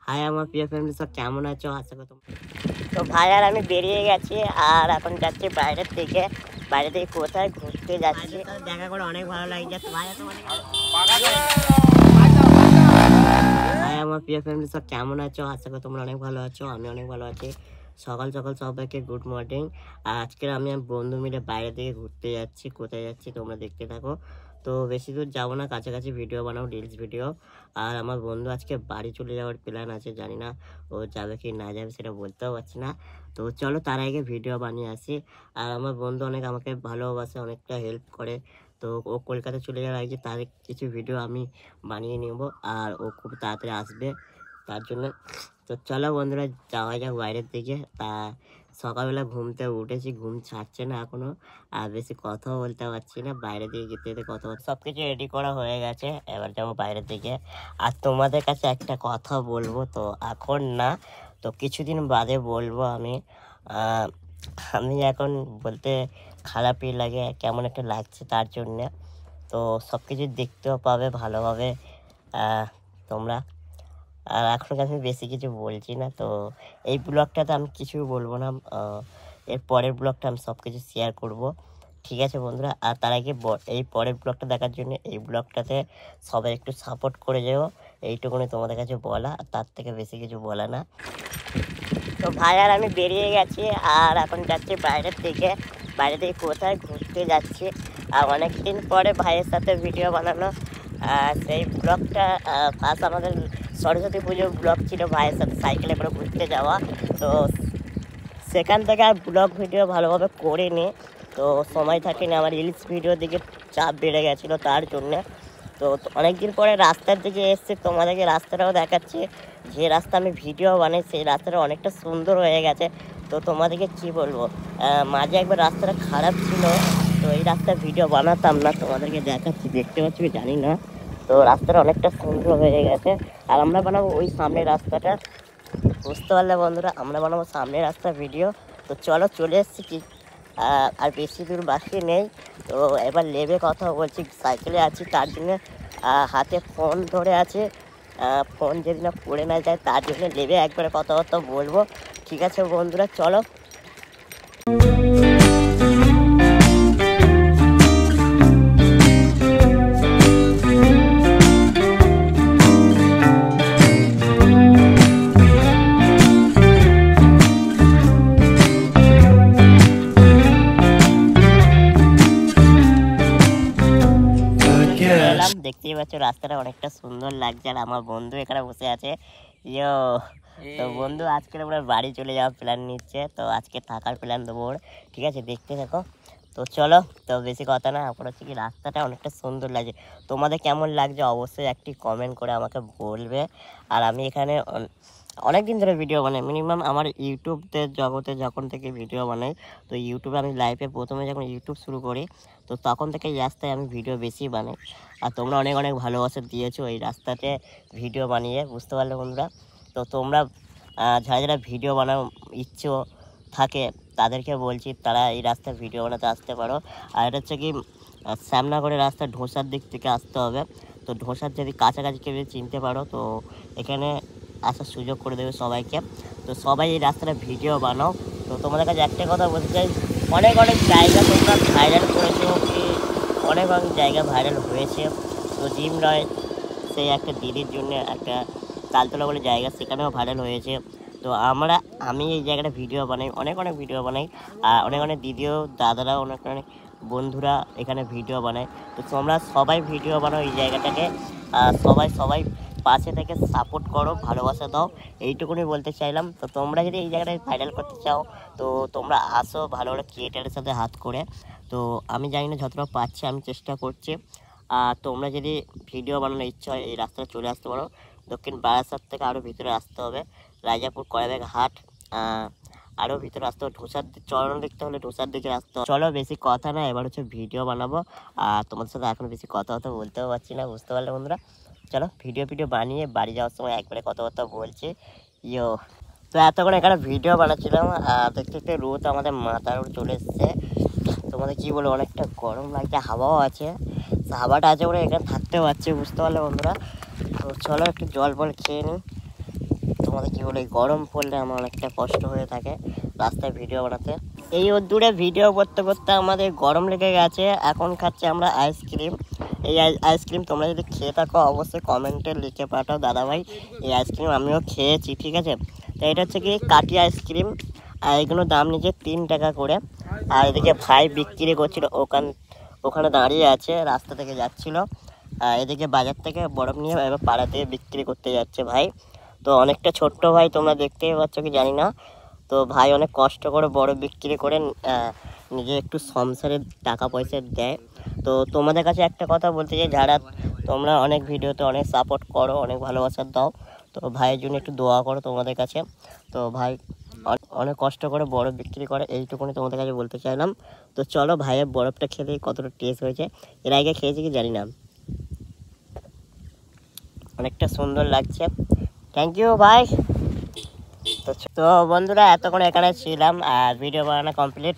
High আমার প্রিয় family সব কেমন আছো? আশা করি তো ভাই আর আমি বেরিয়ে গেছি আর এখন যাচ্ছি বাইরের দিকে। বাইরে থেকে কোথায় ঘুরতে যাচ্ছি, দেখা করে অনেক ভালো লাগছে। ভাই হাই আমার প্রিয় ফ্যামিলি সব কেমন আছো? আশা করি তোমরা অনেক ভালো আছো, আমি অনেক ভালো আছি। সকাল সকাল সবাইকে গুড মর্নিং। আর আজকে আমি বন্ধু মিলে বাইরে থেকে ঘুরতে যাচ্ছি। কোথায় যাচ্ছি তোমরা দেখতে থাকো। তো বেশি দূর যাবো না, কাছাকাছি ভিডিও বানাবো, রিলস ভিডিও। আর আমার বন্ধু আজকে বাড়ি চলে যাওয়ার প্ল্যান আছে, জানি না ও যাবে কি না যাবে সেটা বলতেও পারছি না। তো চলো তার আগে ভিডিও বানিয়ে আসি। আর আমার বন্ধু অনেক আমাকে ভালোবাসে, অনেকটা হেল্প করে। তো ও কলকাতা চলে যাওয়ার আগে তার কিছু ভিডিও আমি বানিয়ে নেব আর ও খুব তাড়াতাড়ি আসবে তার জন্য। তো চলো বন্ধুরা যাওয়া যাক বাইরের দিকে। তা সকালবেলা ঘুমতে উঠেছি, ঘুম ছাড়ছে না এখনো, আর বেশি কথাও বলতে পারছি না। বাইরের দিকে যেতে যেতে কথা সব কিছু রেডি করা হয়ে গেছে, এবার যাবো বাইরের দিকে। আর তোমাদের কাছে একটা কথা বলবো, তো এখন না, তো কিছুদিন বাদে বলবো। আমি এখন বলতে খারাপই লাগে, কেমন একটা লাগছে তার জন্যে। তো সব কিছু দেখতেও পাবে ভালোভাবে তোমরা। আর এখন আমি বেশি কিছু বলছি না, তো এই ব্লগটাতে আমি কিছু বলবো না। এর পরের ব্লগটা আমি সব কিছু শেয়ার করব, ঠিক আছে বন্ধুরা? আর তার আগে এই পরের ব্লগটা দেখার জন্য এই ব্লগটাতে সবাই একটু সাপোর্ট করে যাও, এইটুকুনি তোমাদের কাছে বলা, তার থেকে বেশি কিছু বলা না। তো ভাই আর আমি বেরিয়ে গেছি আর এখন যাচ্ছি বাইরের দিকে। বাইরে থেকে কোথায় ঘুরতে যাচ্ছি। আর অনেকদিন পরে ভাইয়ের সাথে ভিডিও বানানো, সেই ব্লগটা ফার্স্ট আমাদের সরস্বতী পুজোর ব্লগ ছিল, ভাইয়ের সাথে সাইকেলে করে ঘুরতে যাওয়া। তো সেখান থেকে আর ব্লগ ভিডিও ভালোভাবে করিনি, তো সময় থাকেনি, আমার রিলস ভিডিওর দিকে চাপ বেড়ে গেছিলো তার জন্যে। তো অনেকদিন পরে রাস্তার দিকে এসেছি, তোমাদেরকে রাস্তাটাও দেখাচ্ছি। যে রাস্তা আমি ভিডিও বানাই সেই রাস্তাটা অনেকটা সুন্দর হয়ে গেছে। তো তোমাদেরকে কি বলবো, মাঝে একবার রাস্তাটা খারাপ ছিল, তো এই রাস্তায় ভিডিও বানাতাম না। তোমাদেরকে দেখাচ্ছি, দেখতে পাচ্ছি জানি না। তো রাস্তাটা অনেকটা সুন্দর হয়ে গেছে। আর আমরা বানাবো ওই সামনের রাস্তাটা, বুঝতে পারলে বন্ধুরা, আমরা বানাবো সামনের রাস্তার ভিডিও। তো চলো চলে এসেছি কি, আর বেশি দূর বাকি নেই। তো এবার লেবে কথা বলছি, সাইকেলে আছি তার জন্য হাতে ফোন ধরে আছে। ফোন যদি না পড়ে না যায় তার জন্য লেবে একবারে কথাবার্তা বলবো, ঠিক আছে বন্ধুরা? চলো। দেখতেই পাচ্ছ রাস্তাটা অনেকটা সুন্দর লাগছে, আর আমার বন্ধু এখানে বসে আছে। ইয়ো, তো বন্ধু আজকে আমরা বাড়ি চলে যাওয়ার প্ল্যান নিচ্ছে, তো আজকে থাকার প্ল্যান দেবো, ঠিক আছে? দেখতে থাকো। তো চলো, তো বেশি কথা না, এখন হচ্ছে কি রাস্তাটা অনেকটা সুন্দর লাগছে। তোমাদের কেমন লাগছে অবশ্যই একটি কমেন্ট করে আমাকে বলবে। আর আমি এখানে অনেক দিন ধরে ভিডিও বানাই, মিনিমাম আমার ইউটিউবের জগতে যখন থেকে ভিডিও বানাই। তো ইউটিউবে আমি লাইভে প্রথমে যখন ইউটিউব শুরু করি, তো তখন থেকে এই রাস্তায় আমি ভিডিও বেশি বানাই। আর তোমরা অনেক অনেক ভালোবাসা দিয়েছো এই রাস্তাতে ভিডিও বানিয়ে, বুঝতে পারলে বন্ধুরা? তো তোমরা যারা যারা ভিডিও বানার ইচ্ছে থাকে তাদেরকে বলছি, তারা এই রাস্তায় ভিডিও বানাতে আসতে পারো। আর এটা হচ্ছে কি শ্যামনগরের রাস্তা, ঢোসার দিক থেকে আসতে হবে। তো ঢোসার যদি কাছাকাছি কেউ চিনতে পারো, তো এখানে আসার সুযোগ করে দেবে সবাইকে। তো সবাই এই রাস্তাটা ভিডিও বানাও। তো তোমাদের কাছে একটা কথা বলতে চাই, অনেক অনেক জায়গা তোমরা ভাইরাল করেছো, কি অনেক অনেক জায়গা ভাইরাল হয়েছে। তো জিম রয় সেই একটা দিদির জন্য একটা তালতলা বলে জায়গা, সেখানেও ভাইরাল হয়েছে। তো আমি এই জায়গাটা ভিডিও বানাই, অনেক অনেক ভিডিও বানাই। আর অনেক অনেক দিদিও দাদারাও অনেক অনেক বন্ধুরা এখানে ভিডিও বানায়। তো তোমরা সবাই ভিডিও বানাও এই জায়গাটাকে, সবাই সবাই পাশে থেকে সাপোর্ট করো, ভালোবাসা দাও, এইটুকুনি বলতে চাইলাম। তো তোমরা যদি এই জায়গাটায় ভাইরাল করতে চাও, তো তোমরা আসো ভালো ভালো ক্রিয়েটারের সাথে হাত করে। তো আমি জানি না যতটা পারছি আমি চেষ্টা করছি। আর তোমরা যদি ভিডিও বানানোর ইচ্ছা হয় এই রাস্তাটা চলে আসতে পারো। দক্ষিণ বারাসাত থেকে আরও ভিতরে আসতে হবে, রাজাপুর কয়বাগ হাট, আরও ভিতরে আসতে হবে। ঢোসার চরণ দেখতে হলে ঢোসার দিকে আসতে হবে। চলো বেশি কথা না, এবার হচ্ছে ভিডিও বানাবো। আর তোমাদের সাথে এখন বেশি কথাবার্তা বলতেও পারছি না, বুঝতে পারলে বন্ধুরা? চলো ভিডিও বানিয়ে বাড়ি যাওয়ার সময় একবারে কথাবার্তা বলছি। ইয়ো, তো এতক্ষণ এখানে ভিডিও বানাচ্ছিলাম, দেখতে দেখতে রোদ আমাদের মাথার উপর চলে এসছে। তোমাদের কী বলবো, অনেকটা গরম লাগছে, হাওয়াও আছে। হাওয়াটা আছে বলে এখানে থাকতে পারছি, বুঝতে পারলে বন্ধুরা? তো চলো একটু জল খেয়ে নিই। তোমাদের কি বলে গরম পড়লে আমার অনেকটা কষ্ট হয়ে থাকে রাস্তায় ভিডিও বানাতে। এই রোদ্দুরে ভিডিও করতে করতে আমাদের গরম লেগে গেছে। এখন খাচ্ছি আমরা আইসক্রিম। এই আইসক্রিম তোমরা যদি খেয়ে থাকো অবশ্যই কমেন্টে লিখে পাঠাও দাদাভাই। এই আইসক্রিম আমিও খেয়েছি, ঠিক আছে। তো এটা হচ্ছে কি কাটি আইসক্রিম, আর এগুলোর দাম নিচ্ছে 3 টাকা করে। আর এদিকে ভাই বিক্রি করছিল, ওখানে দাঁড়িয়ে আছে, রাস্তা থেকে যাচ্ছিল। এদিকে বাজার থেকে বরফ নিয়ে এবার পাড়া দিয়ে বিক্রি করতে যাচ্ছে ভাই। তো অনেকটা ছোট্ট ভাই, তোমরা দেখতেই পাচ্ছ কি জানি না। তো ভাই অনেক কষ্ট করে বরফ বিক্রি করে নিজে একটু সংসারে টাকা পয়সা দেয়। তো তোমাদের কাছে একটা কথা বলতে চাই, যারা তোমরা অনেক ভিডিওতে অনেক সাপোর্ট করো, অনেক ভালোবাসা দাও, তো ভাইয়ের জন্য একটু দোয়া করো তোমাদের কাছে। তো ভাই অনেক কষ্ট করে বরফ বিক্রি করে, এইটুকুনি তোমাদের কাছে বলতে চাইলাম। তো চলো ভাইয়ের বরফটা খেতে কতটা টেস্ট হয়েছে, এর আগে খেয়েছি কি জানি না, অনেকটা সুন্দর লাগছে। থ্যাংক ইউ ভাই। তো বন্ধুরা এতক্ষণ এখানে ছিলাম আর ভিডিও বানানো কমপ্লিট।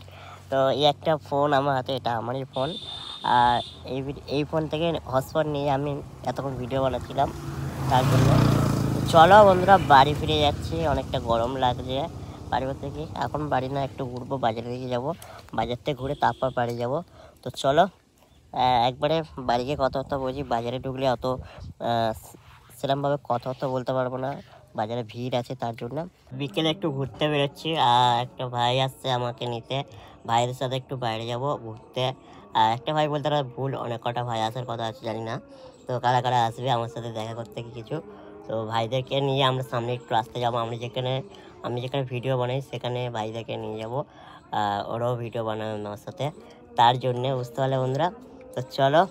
তো এই একটা ফোন আমার হাতে, এটা আমারই ফোন। আর এই ফোন থেকে হটস্পট নিয়ে আমি এতক্ষণ ভিডিও বানাচ্ছিলাম তার জন্য। চলো বন্ধুরা বাড়ি ফিরে যাচ্ছি, অনেকটা গরম লাগছে বাড়ি থেকে। এখন বাড়ি না, একটু ঘুরবো, বাজারের দিকে যাবো, বাজার থেকে ঘুরে তারপর বাড়ি যাব। তো চলো একবারে বাড়ি গিয়ে কথাবার্তা বলছি। বাজারে ঢুকলে অত সেরকমভাবে কথাবার্তা বলতে পারবো না, বাজারে ভিড় আছে তার জন্য। বিকেলে একটু ঘুরতে বেরোচ্ছি, আর একটা ভাই আসছে আমাকে নিতে, ভাইয়ের সাথে একটু বাইরে যাব ঘুরতে। আর একটা ভাই বলতে পারা ভুল, অনেক কটা ভাই আসার কথা আছে জানি না। তো কারা কারা আসবে আমার সাথে দেখা করতে কি কিছু। তো ভাইদেরকে নিয়ে আমরা সামনে একটু আসতে যাবো, আমি যেখানে ভিডিও বানাই সেখানে ভাইদেরকে নিয়ে যাবো, ওরাও ভিডিও বানাবে আমার সাথে, তার জন্যে, বুঝতে পারলে বন্ধুরা। তো চলো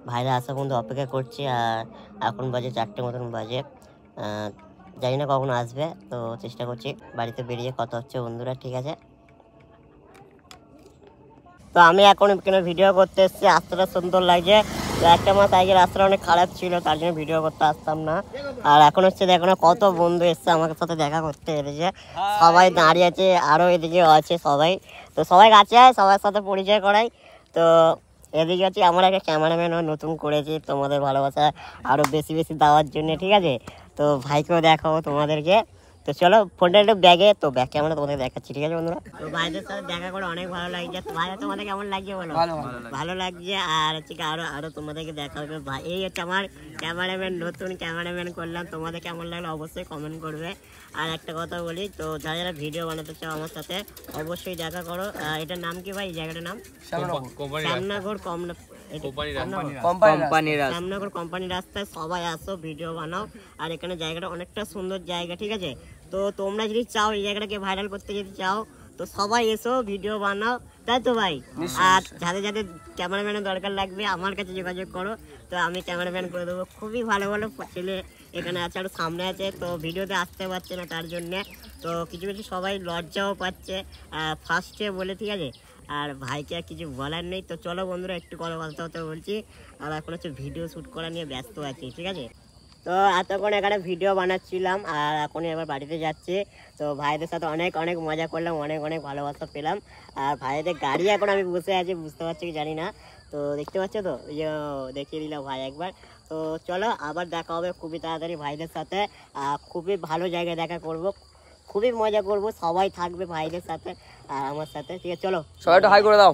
ভাইরা আসা পর্যন্ত অপেক্ষা করছি। আর এখন বাজে 4টে মতন বাজে, জানি না কখন আসবে, তো চেষ্টা করছি বাড়িতে বেরিয়ে কথা হচ্ছে বন্ধুরা, ঠিক আছে। তো আমি এখন এখানে ভিডিও করতে এসেছি, রাস্তাটা সুন্দর লাগছে। তো একটা মাস আগে রাস্তাটা অনেক খারাপ ছিল, তার জন্য ভিডিও করতে আসতাম না। আর এখন হচ্ছে দেখো না কত বন্ধু এসছে আমার সাথে দেখা করতে এসেছে, সবাই দাঁড়িয়ে আছে, আরও এদিকে আছে সবাই। তো সবাই কাছে সবার সাথে পরিচয় করাই। তো এদিকে হচ্ছে আমার একটা ক্যামেরাম্যানও নতুন করেছি, তোমাদের ভালোবাসা আরও বেশি বেশি দেওয়ার জন্য, ঠিক আছে। তো ভাইকেও দেখাবো তোমাদেরকে। তো চলো ফোনটা একটু ব্যাগে, তো ব্যাগ ক্যামেরা তোমাদের দেখাচ্ছি, ঠিক আছে বন্ধুরা। তো ভাইদের সাথে দেখা করে অনেক ভালো লাগছে। তো ভাই তোমাদের কেমন লাগছে বলো? ভালো লাগছে। আর হচ্ছে আরো তোমাদেরকে দেখা হবে। ভাই এই হচ্ছে আমার ক্যামেরাম্যান, নতুন ক্যামেরাম্যান করলাম, তোমাদের কেমন লাগলো অবশ্যই কমেন্ট করবে। আর একটা কথা বলি, তো যারা যারা ভিডিও বানাতে চাও আমার সাথে অবশ্যই দেখা করো। এটার নাম কি ভাই, এই জায়গাটার নাম? শ্যামনগর কোম্পানি রাস্তায়। সবাই আসো, ভিডিও বানাও। আর এখানে জায়গাটা অনেকটা সুন্দর জায়গা, ঠিক আছে। তো তোমরা যদি চাও এই জায়গাটাকে ভাইরাল করতে যদি চাও, তো সবাই এসো, ভিডিও বানাও, তাই তো ভাই? আর যাদের যাদের ক্যামেরাম্যানের দরকার লাগবে আমার কাছে যোগাযোগ করো, তো আমি ক্যামেরাম্যান করে দেবো। খুবই ভালো ভালো ছেলে এখানে আছে, আর সামনে আছে। তো ভিডিওতে আসতে পারছে না তার জন্যে, তো কিছু কিছু সবাই লজ্জাও পাচ্ছে ফার্স্টে বলে, ঠিক আছে। আর ভাইকে আর কিছু বলার নেই। তো চলো বন্ধুরা একটু কথা বলতে বলছি, আর এখন হচ্ছে ভিডিও শ্যুট করা নিয়ে ব্যস্ত আছি, ঠিক আছে। তো এতক্ষণ এখানে ভিডিও বানাচ্ছিলাম, আর এখন এবার বাড়িতে যাচ্ছি। তো ভাইদের সাথে অনেক অনেক মজা করলাম, অনেক অনেক ভালোবাসা পেলাম। আর ভাইদের গাড়ি এখন আমি বসে আছি, বুঝতে পারছি কি জানি না। তো দেখতে পাচ্ছ তো, দেখিয়ে দিলাম ভাই একবার। তো চলো আবার দেখা হবে খুবই তাড়াতাড়ি ভাইদের সাথে। খুবই ভালো জায়গায় দেখা করব, খুবই মজা করব, সবাই থাকবে ভাইদের সাথে আর আমার সাথে, ঠিক আছে। চলো সবাই একটু হাই করে দাও।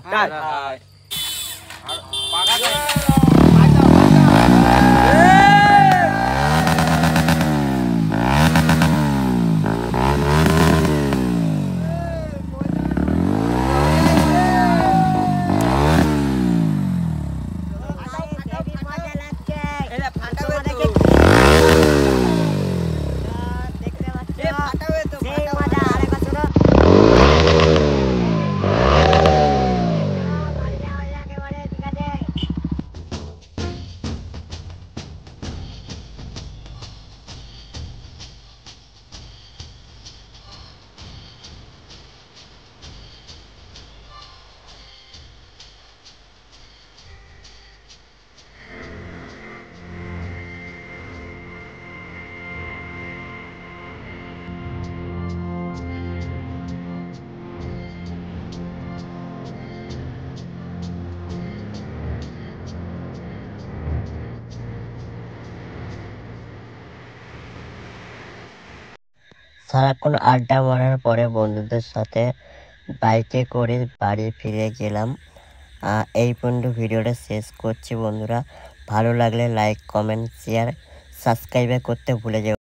সারাক্ষণ আড্ডা মারার পরে বন্ধুদের সাথে বাইকে করে বাড়ি ফিরে গেলাম। এই পর্যন্ত ভিডিওটা শেষ করছি বন্ধুরা। ভালো লাগলে লাইক, কমেন্ট, শেয়ার, সাবস্ক্রাইব করতে ভুলে যেও।